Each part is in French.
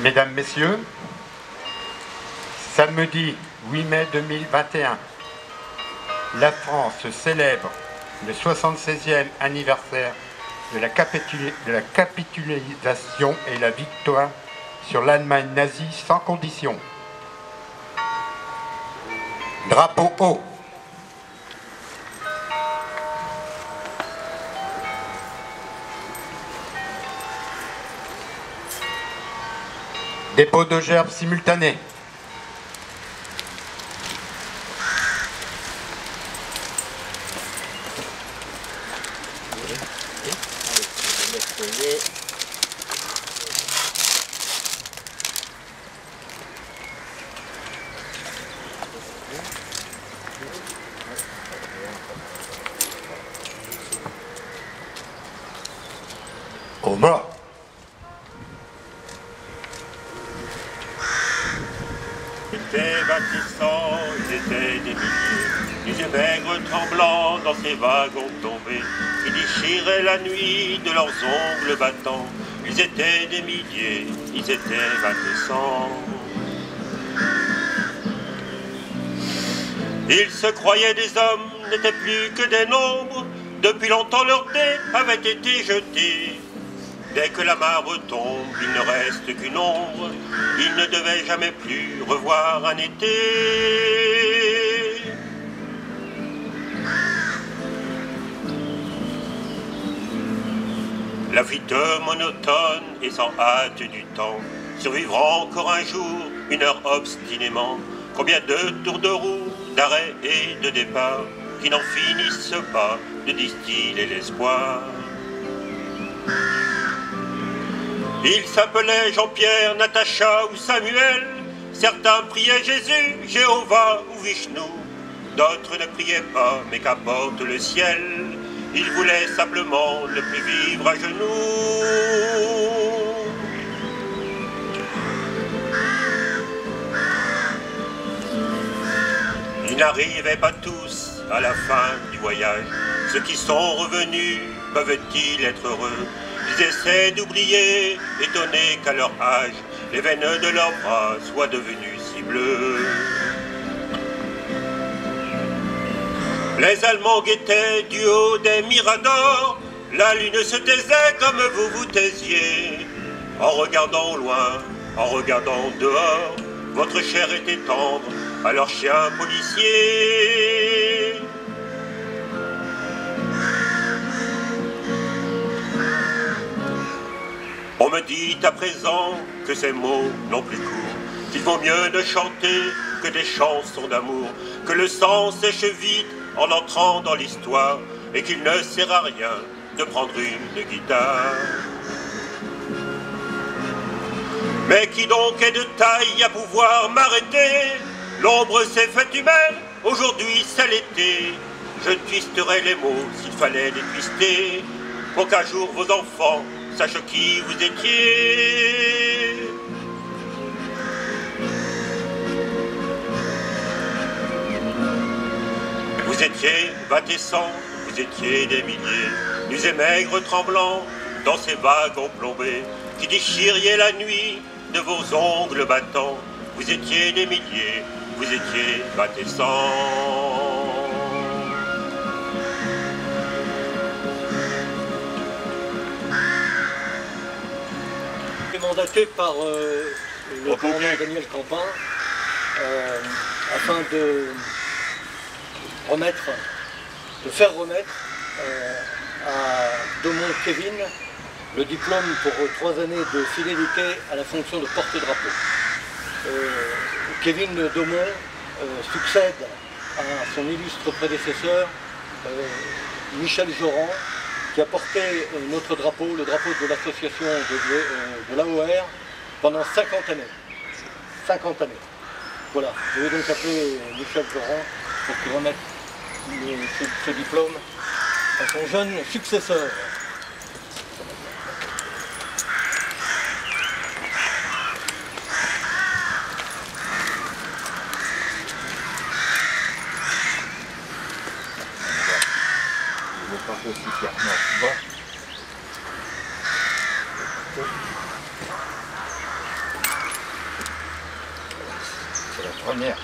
Mesdames, Messieurs, samedi 8 mai 2021, la France célèbre le 76e anniversaire de la capitulation et la victoire sur l'Allemagne nazie sans condition. Drapeau haut. Dépôt de gerbes simultané. Au mort. Ils étaient bâtissants, ils étaient des milliers, les yeux maigres tremblants dans ces wagons tombés, qui déchiraient la nuit de leurs ongles battants. Ils étaient des milliers, ils étaient bâtissants. Ils se croyaient des hommes, n'étaient plus que des nombres, depuis longtemps leur dé avait été jeté. Dès que la marbre tombe, il ne reste qu'une ombre, ils ne devaient jamais plus revoir un été. La fuite monotone et sans hâte du temps survivra encore un jour, une heure obstinément. Combien de tours de roue, d'arrêt et de départ qui n'en finissent pas de distiller l'espoir. Ils s'appelaient Jean-Pierre, Natacha ou Samuel. Certains priaient Jésus, Jéhovah ou Vishnu. D'autres ne priaient pas, mais qu'apporte le ciel. Ils voulaient simplement ne plus vivre à genoux. Ils n'arrivaient pas tous à la fin du voyage. Ceux qui sont revenus peuvent-ils être heureux? Ils essaient d'oublier, étonnés qu'à leur âge, les veines de leurs bras soient devenues si bleues. Les Allemands guettaient du haut des miradors, la lune se taisait comme vous vous taisiez. En regardant au loin, en regardant dehors, votre chair était tendre à leurs chiens policiers. On me dit à présent que ces mots n'ont plus cours, qu'il vaut mieux ne chanter que des chansons d'amour, que le sang sèche vite en entrant dans l'histoire, et qu'il ne sert à rien de prendre une guitare. Mais qui donc est de taille à pouvoir m'arrêter? L'ombre s'est faite humaine, aujourd'hui c'est l'été. Je twisterai les mots s'il fallait les twister, pour qu'un jour vos enfants sachent qui vous étiez. Vous étiez bâtissants, vous étiez des milliers, nus et maigres tremblants, dans ces wagons plombés, qui déchiriez la nuit de vos ongles battants. Vous étiez des milliers, vous étiez bâtissants. Mandaté par le commandant Daniel Campin afin de faire remettre à Daumont Kevin le diplôme pour 3 années de fidélité à la fonction de porte-drapeau. Kevin Daumont succède à son illustre prédécesseur Michel Joran, qui a porté notre drapeau, le drapeau de l'association de l'AOR, pendant 50 années. 50 années. Voilà. Je vais donc appeler Michel Joran pour qu'il remette ce diplôme à son jeune successeur. Aussi clairement. Bon. Première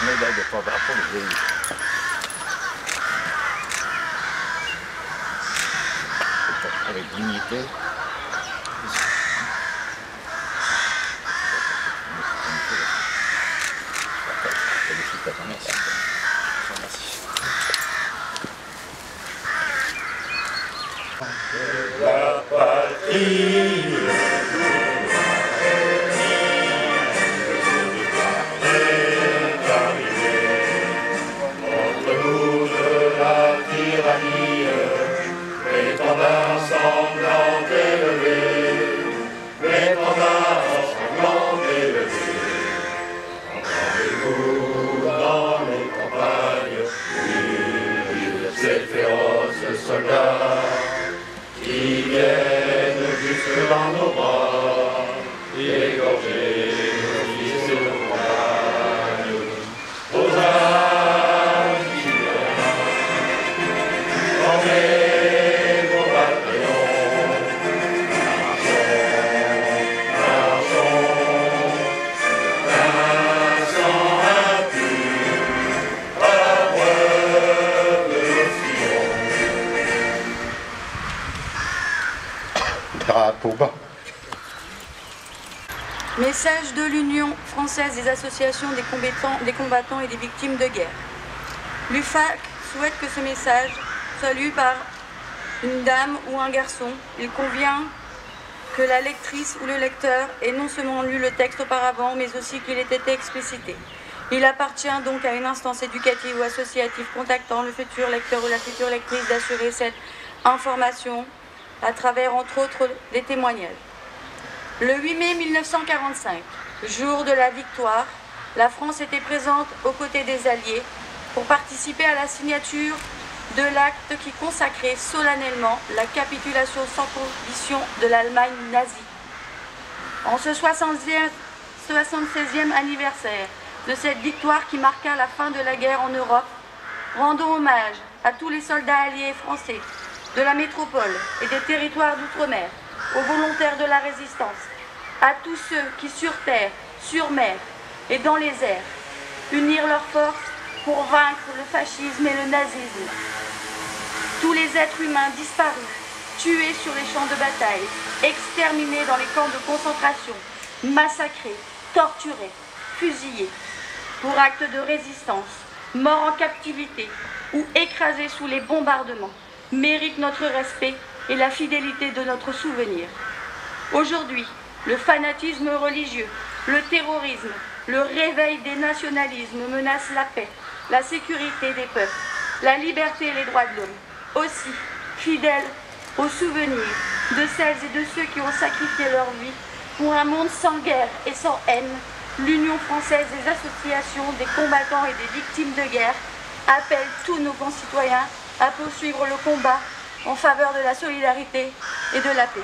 médaille de porte-drapeau que j'ai eue. Avec dignité. La patrie. Soldats qui viennent jusque dans nos bras, égorger nos fils et nos compagnes, aux âmes formez vos bataillons, marchons, d'un sang impur, à la preuve de Sion. Drapeau bas. Message de l'Union française des associations des combattants et des victimes de guerre. L'UFAC souhaite que ce message soit lu par une dame ou un garçon. Il convient que la lectrice ou le lecteur ait non seulement lu le texte auparavant, mais aussi qu'il ait été explicité. Il appartient donc à une instance éducative ou associative contactant le futur lecteur ou la future lectrice d'assurer cette information à travers, entre autres, des témoignages. Le 8 mai 1945, jour de la victoire, la France était présente aux côtés des Alliés pour participer à la signature de l'acte qui consacrait solennellement la capitulation sans condition de l'Allemagne nazie. En ce 76e anniversaire de cette victoire qui marqua la fin de la guerre en Europe, rendons hommage à tous les soldats alliés et français de la métropole et des territoires d'outre-mer, aux volontaires de la résistance, à tous ceux qui sur terre, sur mer et dans les airs unirent leurs forces pour vaincre le fascisme et le nazisme. Tous les êtres humains disparus, tués sur les champs de bataille, exterminés dans les camps de concentration, massacrés, torturés, fusillés, pour actes de résistance, morts en captivité ou écrasés sous les bombardements, méritent notre respect et la fidélité de notre souvenir. Aujourd'hui, le fanatisme religieux, le terrorisme, le réveil des nationalismes menacent la paix, la sécurité des peuples, la liberté et les droits de l'homme. Aussi, fidèles au souvenir de celles et de ceux qui ont sacrifié leur vie pour un monde sans guerre et sans haine, l'Union française des associations des combattants et des victimes de guerre appelle tous nos concitoyens à poursuivre le combat en faveur de la solidarité et de la paix.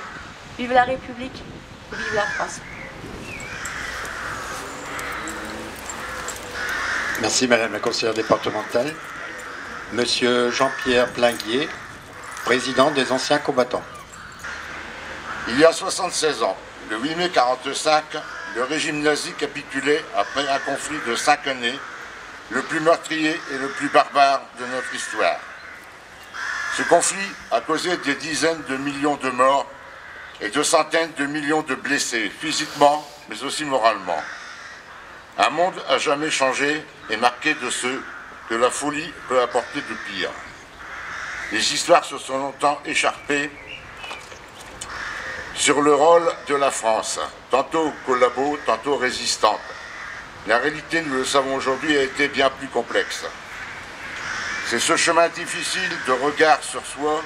Vive la République, vive la France. Merci Madame la conseillère départementale. Monsieur Jean-Pierre Plinguier, président des anciens combattants. Il y a 76 ans, le 8 mai 1945, le régime nazi capitulait après un conflit de 5 années, le plus meurtrier et le plus barbare de notre histoire. Ce conflit a causé des dizaines de millions de morts et de centaines de millions de blessés, physiquement, mais aussi moralement. Un monde à jamais changé et marqué de ce que la folie peut apporter de pire. Les histoires se sont longtemps écharpées sur le rôle de la France, tantôt collabo, tantôt résistante. La réalité, nous le savons aujourd'hui, a été bien plus complexe. C'est ce chemin difficile de regard sur soi,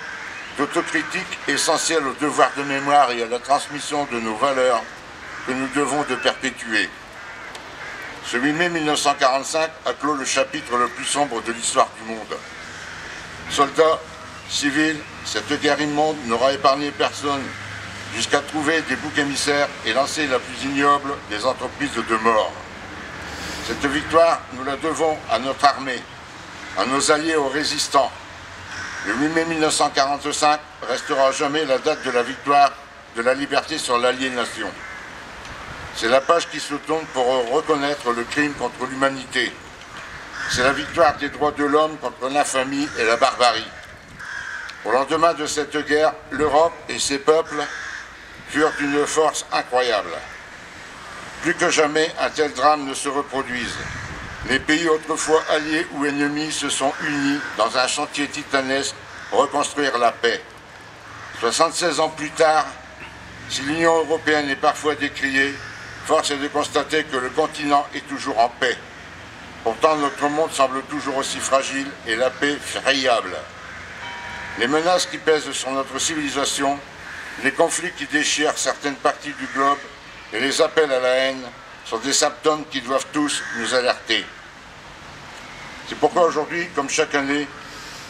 d'autocritique essentiel au devoir de mémoire et à la transmission de nos valeurs que nous devons de perpétuer. Ce 8 mai 1945 a clos le chapitre le plus sombre de l'histoire du monde. Soldats, civils, cette guerre immonde n'aura épargné personne jusqu'à trouver des boucs émissaires et lancer la plus ignoble des entreprises de mort. Cette victoire, nous la devons à notre armée, à nos alliés aux résistants. Le 8 mai 1945 restera à jamais la date de la victoire de la liberté sur l'aliénation. C'est la page qui se tourne pour reconnaître le crime contre l'humanité. C'est la victoire des droits de l'homme contre l'infamie et la barbarie. Au lendemain de cette guerre, l'Europe et ses peuples furent d'une force incroyable. Plus que jamais, un tel drame ne se reproduise. Les pays autrefois alliés ou ennemis se sont unis dans un chantier titanesque pour reconstruire la paix. 76 ans plus tard, si l'Union européenne est parfois décriée, force est de constater que le continent est toujours en paix. Pourtant, notre monde semble toujours aussi fragile et la paix friable. Les menaces qui pèsent sur notre civilisation, les conflits qui déchirent certaines parties du globe et les appels à la haine sont des symptômes qui doivent tous nous alerter. C'est pourquoi aujourd'hui, comme chaque année,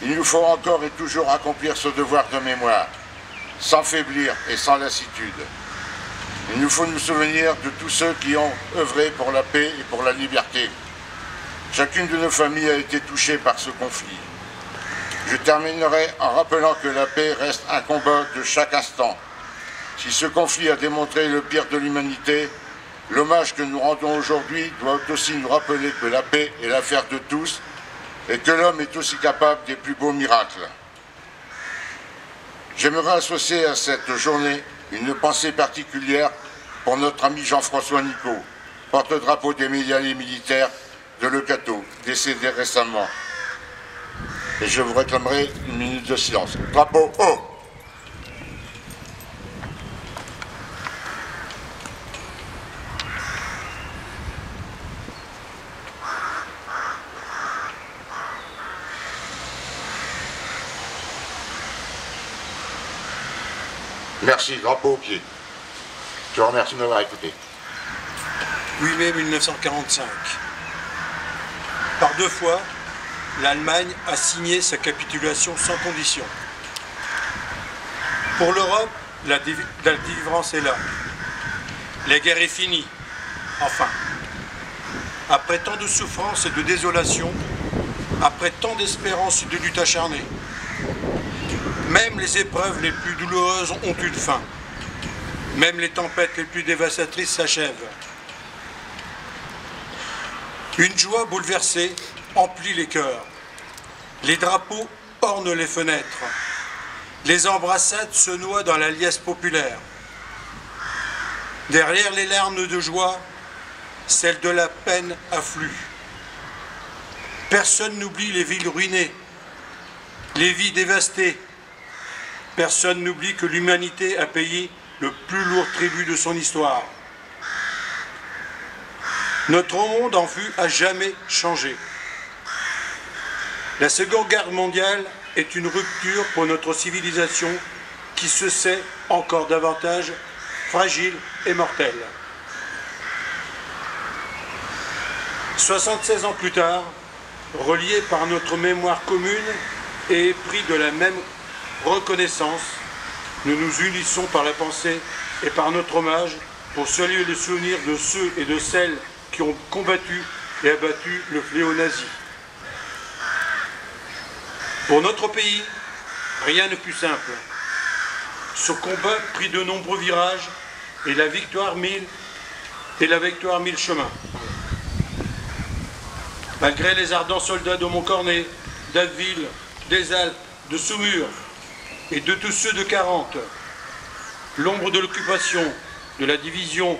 il nous faut encore et toujours accomplir ce devoir de mémoire, sans faiblir et sans lassitude. Il nous faut nous souvenir de tous ceux qui ont œuvré pour la paix et pour la liberté. Chacune de nos familles a été touchée par ce conflit. Je terminerai en rappelant que la paix reste un combat de chaque instant. Si ce conflit a démontré le pire de l'humanité, l'hommage que nous rendons aujourd'hui doit aussi nous rappeler que la paix est l'affaire de tous et que l'homme est aussi capable des plus beaux miracles. J'aimerais associer à cette journée une pensée particulière pour notre ami Jean-François Nicot, porte-drapeau des médias militaires de Leucateau, décédé récemment. Et je vous réclamerai une minute de silence. Drapeau haut. Merci, drapeau au pied. Je vous remercie de m'avoir écouté. 8 mai 1945. Par deux fois, l'Allemagne a signé sa capitulation sans condition. Pour l'Europe, la délivrance est là. La guerre est finie, enfin. Après tant de souffrances et de désolation, après tant d'espérance et de lutte acharnée, même les épreuves les plus douloureuses ont une fin. Même les tempêtes les plus dévastatrices s'achèvent. Une joie bouleversée emplit les cœurs. Les drapeaux ornent les fenêtres. Les embrassades se noient dans la liesse populaire. Derrière les larmes de joie, celles de la peine affluent. Personne n'oublie les villes ruinées, les vies dévastées. Personne n'oublie que l'humanité a payé le plus lourd tribut de son histoire. Notre monde en fut à jamais changé. La Seconde Guerre mondiale est une rupture pour notre civilisation qui se sait encore davantage fragile et mortelle. 76 ans plus tard, reliés par notre mémoire commune et épris de la même reconnaissance, nous nous unissons par la pensée et par notre hommage pour saluer le souvenir de ceux et de celles qui ont combattu et abattu le fléau nazi. Pour notre pays, rien n'est plus simple. Ce combat prit de nombreux virages et la victoire mille chemins. Malgré les ardents soldats de Montcornet, d'Abbeville, des Alpes, de Saumur et de tous ceux de 40, l'ombre de l'occupation, de la division,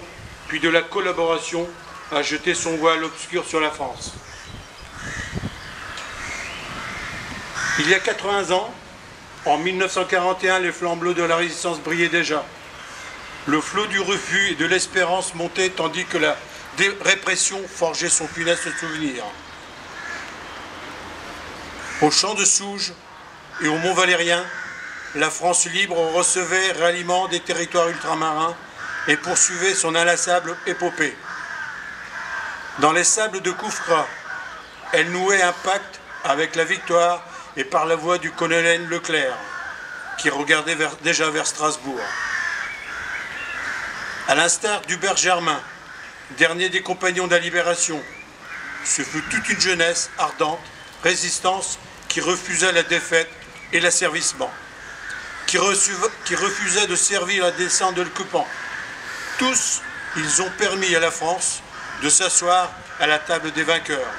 puis de la collaboration a jeté son voile obscur sur la France. Il y a 80 ans, en 1941, les flammes bleues de la résistance brillaient déjà. Le flot du refus et de l'espérance montait tandis que la répression forgeait son funeste souvenir. Au champ de Souges et au Mont Valérien, la France libre recevait ralliement des territoires ultramarins et poursuivait son inlassable épopée. Dans les sables de Koufra, elle nouait un pacte avec la victoire et par la voix du colonel Leclerc, qui regardait déjà vers Strasbourg. À l'instar d'Hubert Germain, dernier des compagnons de la Libération, ce fut toute une jeunesse ardente, résistance, qui refusait la défaite et l'asservissement, qui refusait de servir la descente de l'occupant. Tous ils ont permis à la France de s'asseoir à la table des vainqueurs.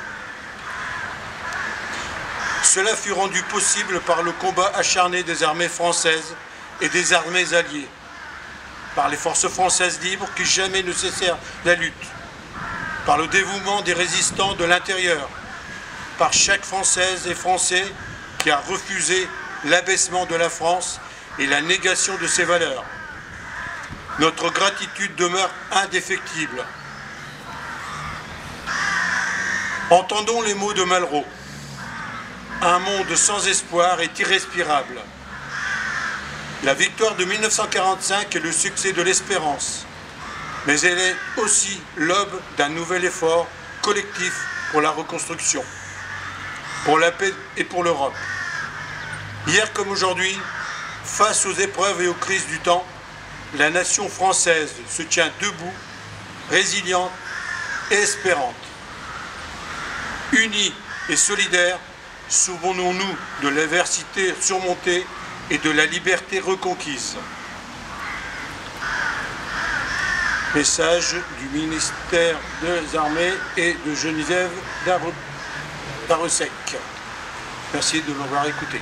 Cela fut rendu possible par le combat acharné des armées françaises et des armées alliées, par les forces françaises libres qui jamais ne cessèrent la lutte, par le dévouement des résistants de l'intérieur, par chaque Française et Français qui a refusé l'abaissement de la France et la négation de ses valeurs. Notre gratitude demeure indéfectible. Entendons les mots de Malraux. Un monde sans espoir est irrespirable. La victoire de 1945 est le succès de l'espérance, mais elle est aussi l'aube d'un nouvel effort collectif pour la reconstruction, pour la paix et pour l'Europe. Hier comme aujourd'hui, face aux épreuves et aux crises du temps, la nation française se tient debout, résiliente et espérante. Unis et solidaires, souvenons-nous de l'adversité surmontée et de la liberté reconquise. Message du ministère des Armées et de Geneviève Darressec. Merci de m'avoir écouté.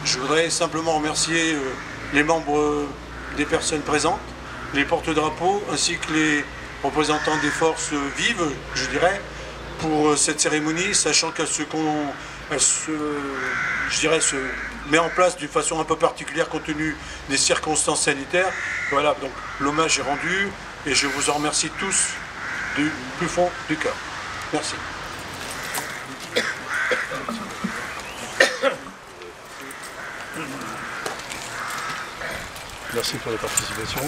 Je voudrais simplement remercier les membres des personnes présentes, les porte-drapeaux, ainsi que les représentants des forces vives, je dirais, pour cette cérémonie, sachant qu'elle se met en place d'une façon un peu particulière compte tenu des circonstances sanitaires. Voilà, donc l'hommage est rendu et je vous en remercie tous du plus fond du cœur. Merci. Merci pour la participation.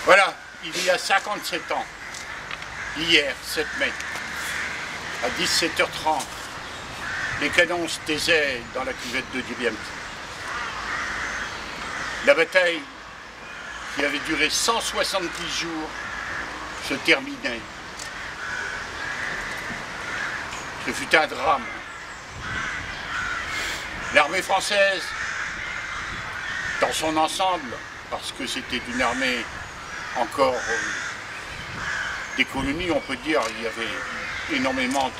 Voilà, il y a 57 ans, hier, 7 mai, à 17h30, les canons se taisaient dans la cuvette de Diebiampi. La bataille, qui avait duré 170 jours, se terminait. Ce fut un drame. L'armée française, dans son ensemble, parce que c'était une armée encore des colonies, on peut dire, il y avait énormément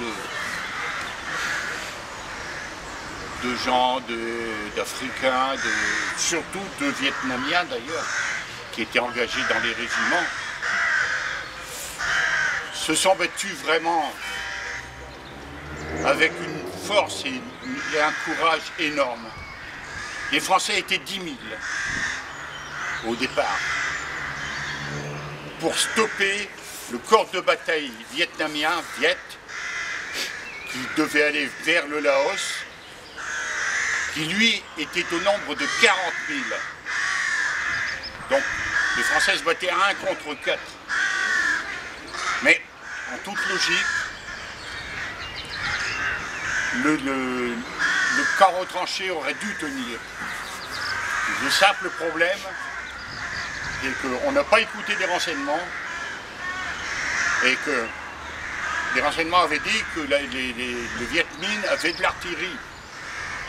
de gens, d'Africains, surtout de Vietnamiens d'ailleurs, qui étaient engagés dans les régiments, se sont battus vraiment avec une force et un courage énorme. Les Français étaient 10 000 au départ, pour stopper le corps de bataille vietnamien, Viet, qui devait aller vers le Laos, qui lui était au nombre de 40 000. Donc les Français se battaient 1 contre 4. Mais en toute logique, le carreau tranché aurait dû tenir. Le simple problème, c'est qu'on n'a pas écouté les renseignements et que les renseignements avaient dit que le Viet Minh avait de l'artillerie.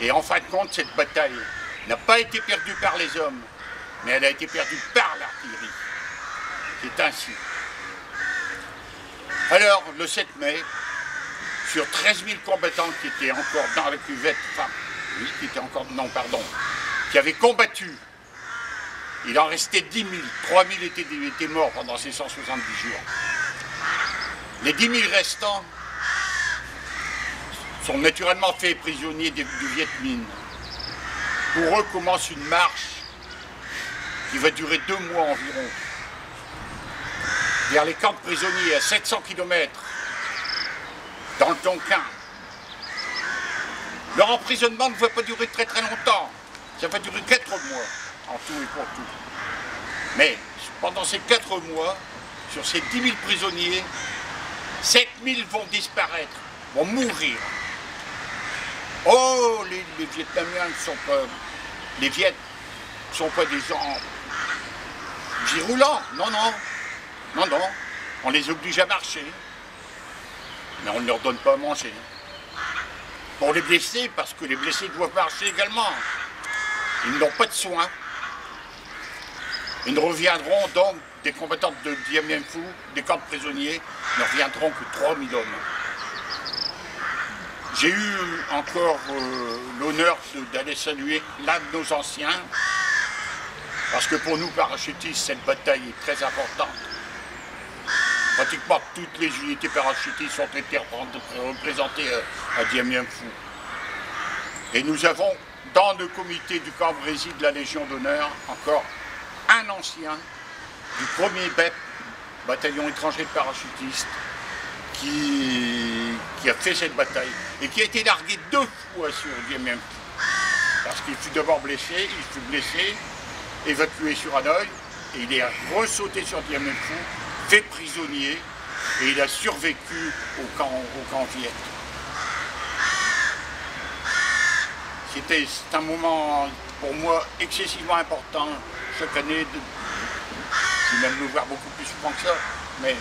Et en fin de compte, cette bataille n'a pas été perdue par les hommes, mais elle a été perdue par l'artillerie. C'est ainsi. Alors, le 7 mai, sur 13 000 combattants qui étaient encore dans la cuvette, enfin, oui, qui avaient combattu, il en restait 10 000. 3 000 étaient morts pendant ces 170 jours. Les 10 000 restants sont naturellement faits prisonniers du Viet Minh. Pour eux commence une marche qui va durer 2 mois environ, vers les camps de prisonniers à 700 km, dans le Tonkin. Leur emprisonnement ne va pas durer très longtemps. Ça va durer 4 mois, en tout et pour tout. Mais pendant ces 4 mois, sur ces 10 000 prisonniers, 7 000 vont disparaître, vont mourir. Oh, les Vietnamiens ne sont pas... Les Viet ne sont pas des gens virulents. Non, non. Non, non. On les oblige à marcher. Mais on ne leur donne pas à manger. Pour les blessés, parce que les blessés doivent marcher également. Ils n'ont pas de soins. Ils ne reviendront donc, des combattants de Dien Bien Phu, des camps de prisonniers, ne reviendront que 3 000 hommes. J'ai eu encore l'honneur d'aller saluer l'un de nos anciens, parce que pour nous, parachutistes, cette bataille est très importante. Pratiquement toutes les unités parachutistes ont été représentées à Dien Bien Phu. Et nous avons, dans le comité du camp Brésil de la Légion d'honneur, encore un ancien du 1er BEP, bataillon étranger de parachutistes, qui a fait cette bataille et qui a été largué 2 fois sur Dien Bien Phu. Parce qu'il fut d'abord blessé, évacué sur Hanoï, et il est ressauté sur Dien Bien Phu, fait prisonnier, et il a survécu au camp Viet. C'est un moment pour moi excessivement important chaque année. Je vais même le voir beaucoup plus souvent que ça, mais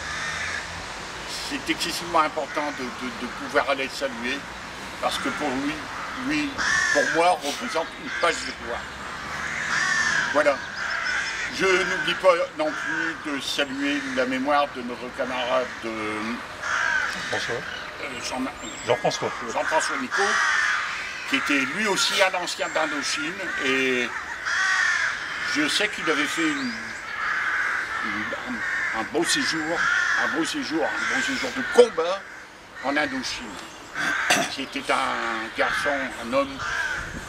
c'est excessivement important de pouvoir aller le saluer, parce que pour lui, pour moi, représente une page de gloire. Voilà. Je n'oublie pas non plus de saluer la mémoire de notre camarade Jean-François Nicot, qui était lui aussi un ancien d'Indochine, et je sais qu'il avait fait un beau séjour de combat en Indochine. C'était un garçon, un homme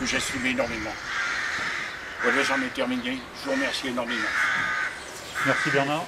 que j'estimais énormément. Voilà, j'en ai terminé. Je vous remercie énormément. Merci Bernard.